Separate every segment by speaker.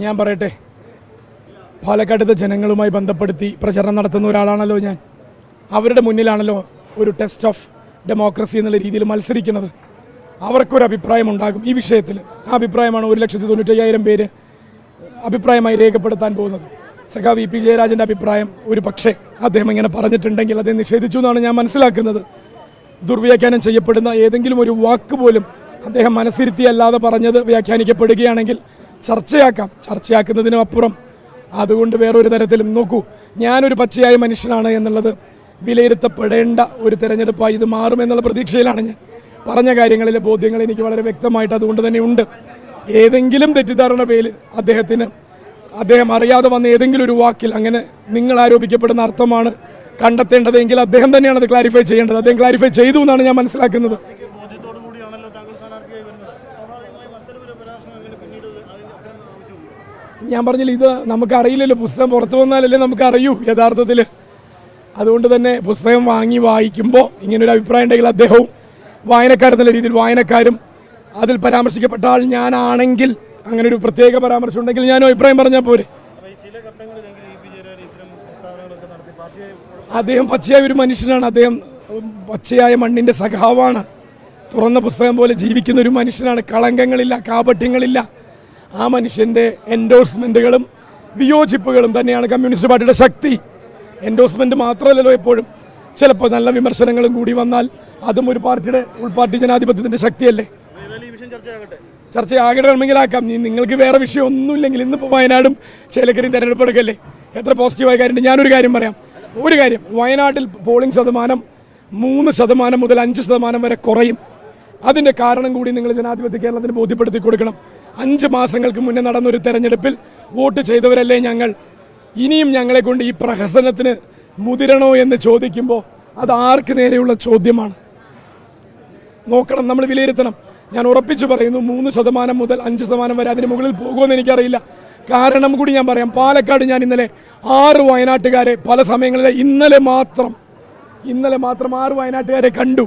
Speaker 1: ഞാൻ പറയട്ടെ, പാലക്കാട്ടത്തെ ജനങ്ങളുമായി ബന്ധപ്പെടുത്തി പ്രചരണം നടത്തുന്ന ഒരാളാണല്ലോ ഞാൻ. അവരുടെ മുന്നിലാണല്ലോ ഒരു ടെസ്റ്റ് ഓഫ് ഡെമോക്രസി എന്നുള്ള രീതിയിൽ മത്സരിക്കുന്നത്. അവർക്കൊരു അഭിപ്രായം ഉണ്ടാകും ഈ വിഷയത്തിൽ. ആ അഭിപ്രായമാണ് 1,95,000 പേര് അഭിപ്രായമായി രേഖപ്പെടുത്താൻ പോകുന്നത്. സഖാവ് VP ജയരാജന്റെ അഭിപ്രായം ഒരു പക്ഷേ അദ്ദേഹം ഇങ്ങനെ പറഞ്ഞിട്ടുണ്ടെങ്കിൽ അദ്ദേഹം നിഷേധിച്ചു എന്നാണ് ഞാൻ മനസ്സിലാക്കുന്നത്. ദുർവ്യാഖ്യാനം ചെയ്യപ്പെടുന്ന ഏതെങ്കിലും ഒരു വാക്ക് പോലും അദ്ദേഹം മനസ്സിരുത്തിയല്ലാതെ പറഞ്ഞത് വ്യാഖ്യാനിക്കപ്പെടുകയാണെങ്കിൽ ചർച്ചയാക്കുന്നതിനും അപ്പുറം അതുകൊണ്ട് വേറൊരു തരത്തിലും നോക്കൂ, ഞാനൊരു പച്ചയായ മനുഷ്യനാണ് എന്നുള്ളത് വിലയിരുത്തപ്പെടേണ്ട ഒരു തെരഞ്ഞെടുപ്പായി ഇത് മാറുമെന്നുള്ള പ്രതീക്ഷയിലാണ് ഞാൻ. പറഞ്ഞ കാര്യങ്ങളിലെ ബോധ്യങ്ങൾ എനിക്ക് വളരെ വ്യക്തമായിട്ട് അതുകൊണ്ട് തന്നെ ഉണ്ട്. ഏതെങ്കിലും തെറ്റിദ്ധാരണ പേരിൽ അദ്ദേഹം അറിയാതെ വന്ന ഏതെങ്കിലും ഒരു വാക്കിൽ അങ്ങനെ നിങ്ങൾ ആരോപിക്കപ്പെടുന്ന അർത്ഥമാണ് കണ്ടെത്തേണ്ടതെങ്കിൽ അദ്ദേഹം തന്നെയാണ് അത് ക്ലാരിഫൈ ചെയ്യേണ്ടത്. അദ്ദേഹം ക്ലാരിഫൈ ചെയ്തു എന്നാണ് ഞാൻ മനസ്സിലാക്കുന്നത്. ഞാൻ പറഞ്ഞില്ല, ഇത് നമുക്കറിയില്ലല്ലോ. പുസ്തകം പുറത്തു വന്നാലല്ലേ നമുക്കറിയൂ യഥാർത്ഥത്തിൽ. അതുകൊണ്ട് തന്നെ പുസ്തകം വാങ്ങി വായിക്കുമ്പോൾ ഇങ്ങനൊരു അഭിപ്രായം ഉണ്ടെങ്കിൽ അദ്ദേഹവും വായനക്കാരെന്നുള്ള രീതിയിൽ വായനക്കാരും അതിൽ പരാമർശിക്കപ്പെട്ട ആൾ ഞാനാണെങ്കിൽ അങ്ങനെ ഒരു പ്രത്യേക പരാമർശം ഉണ്ടെങ്കിൽ ഞാനും അഭിപ്രായം പറഞ്ഞാൽ പോരെ. അദ്ദേഹം പച്ചയായ ഒരു മനുഷ്യനാണ്. അദ്ദേഹം പച്ചയായ മണ്ണിന്റെ സഖാവാണ്. തുറന്ന പുസ്തകം പോലെ ജീവിക്കുന്ന ഒരു മനുഷ്യനാണ്. കളങ്കങ്ങളില്ല, കാപട്യങ്ങളില്ല. ആ മനുഷ്യന്റെ എൻഡോഴ്സ്മെന്റുകളും വിയോജിപ്പുകളും തന്നെയാണ് കമ്മ്യൂണിസ്റ്റ് പാർട്ടിയുടെ ശക്തി. എൻഡോഴ്സ്മെന്റ് മാത്രമല്ലല്ലോ എപ്പോഴും. ചിലപ്പോൾ നല്ല വിമർശനങ്ങളും കൂടി വന്നാൽ അതും ഒരു പാർട്ടിയുടെ ഉൾപാർട്ടി ജനാധിപത്യത്തിന്റെ ശക്തിയല്ലേ. ചർച്ചയാകണമെങ്കിൽ ആക്കാം. നിങ്ങൾക്ക് വേറെ വിഷയം ഒന്നുമില്ലെങ്കിൽ ഇന്നിപ്പോൾ വയനാടും ചേലക്കരയും തെരഞ്ഞെടുപ്പ് എടുക്കല്ലേ, എത്ര പോസിറ്റീവായ കാര്യമുണ്ട്. ഞാനൊരു കാര്യം പറയാം. ഒരു കാര്യം, വയനാട്ടിൽ പോളിംഗ് ശതമാനം 3% മുതൽ 5% വരെ കുറയും. അതിന്റെ കാരണം കൂടി നിങ്ങൾ ജനാധിപത്യ കേരളത്തിന് ബോധ്യപ്പെടുത്തി കൊടുക്കണം. 5 മാസങ്ങൾക്ക് മുന്നേ നടന്നൊരു തെരഞ്ഞെടുപ്പിൽ വോട്ട് ചെയ്തവരല്ലേ ഞങ്ങൾ. ഇനിയും ഞങ്ങളെ കൊണ്ട് ഈ പ്രഹസനത്തിന് മുതിരണോ എന്ന് ചോദിക്കുമ്പോൾ അത് ആർക്ക് നേരെയുള്ള ചോദ്യമാണ്? നോക്കണം, നമ്മൾ വിലയിരുത്തണം. ഞാൻ ഉറപ്പിച്ചു പറയുന്നു, 3% മുതൽ 5% വരെ അതിന് മുകളിൽ പോകുമെന്ന് എനിക്കറിയില്ല. കാരണം കൂടി ഞാൻ പറയാം. പാലക്കാട് ഞാൻ ഇന്നലെ 6 വയനാട്ടുകാരെ പല സമയങ്ങളിൽ ഇന്നലെ മാത്രം 6 വയനാട്ടുകാരെ കണ്ടു.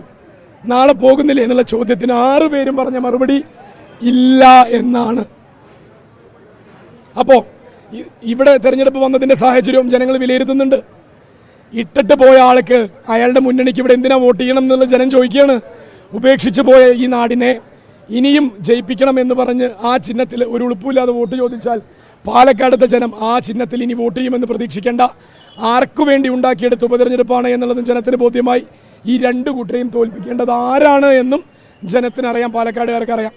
Speaker 1: നാളെ പോകുന്നില്ലേ എന്നുള്ള ചോദ്യത്തിന് 6 പേരും പറഞ്ഞ മറുപടി ഇല്ല എന്നാണ്. അപ്പോ ഇവിടെ തെരഞ്ഞെടുപ്പ് വന്നതിന്റെ സാഹചര്യവും ജനങ്ങൾ വിലയിരുത്തുന്നുണ്ട്. ഇട്ടിട്ട് പോയ ആൾക്ക് അയാളുടെ മുന്നണിക്ക് ഇവിടെ എന്തിനാ വോട്ട് ചെയ്യണം എന്നുള്ള ജനം ചോദിക്കുകയാണ്. ഉപേക്ഷിച്ചു പോയ ഈ നാടിനെ ഇനിയും ജയിപ്പിക്കണം എന്ന് പറഞ്ഞ് ആ ചിഹ്നത്തിൽ ഒരു ഉളുപ്പില്ലാതെ വോട്ട് ചോദിച്ചാൽ പാലക്കാടത്തെ ജനം ആ ചിഹ്നത്തിൽ ഇനി വോട്ട് ചെയ്യുമെന്ന് പ്രതീക്ഷിക്കേണ്ട. ആർക്കു വേണ്ടി ഉണ്ടാക്കിയെടുത്ത ഉപതെരഞ്ഞെടുപ്പാണ് എന്നുള്ളതും ജനത്തിന് ബോധ്യമായി. ഈ 2 കൂട്ടരെയും തോൽപ്പിക്കേണ്ടത് ആരാണ് എന്നും ജനത്തിനറിയാം, പാലക്കാടുകാർക്ക് അറിയാം.